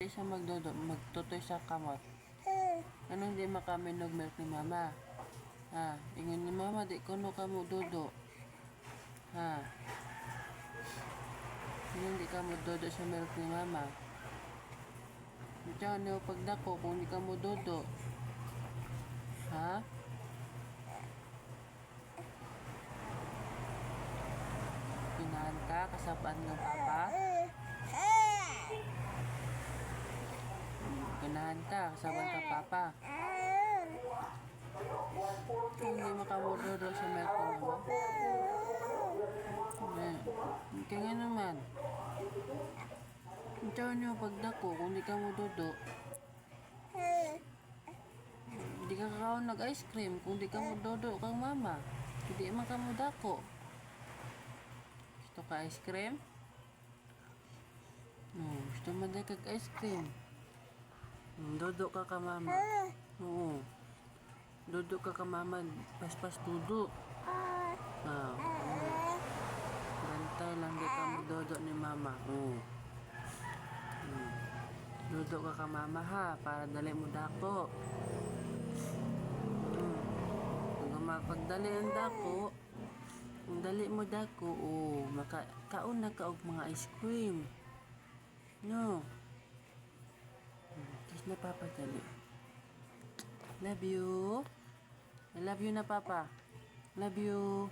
Isa magtutoy sa kamot. Anong di makaminog milk ni mama? Ha, ingon ni mama, di kuno ka mo dodo. Ha? Hindi ka mo dodo sa milk ni mama. Diyan niyo pagdako kung hindi ka mo dodo. Ha? Pinahan ka, kasabaan ng papa? Pinahan ka, kasabaan ka papa? Hindi makamudodo sa milk ni mama. Kaya nga naman. Diyan niyo pagdako kung hindi ka mo dodo. Hindi ka kakaon nag-ice cream kung di ka mo dodo kang mama. Hindi man ka mo dako. Gusto ka ice cream? Gusto mo din kag ice cream. Dodo ka ka mama. Oo. Dodo ka ka mama. Pas-pas dodo. Bantay lang di ka mo dodo ni mama. Dodo ka ka mama ha. Para dali mo dako. Pagdali ang dako, kung dali mo dako, kaon na ka og mga ice cream. No. Kiss na papa dali. Love you. I love you na papa. Love you.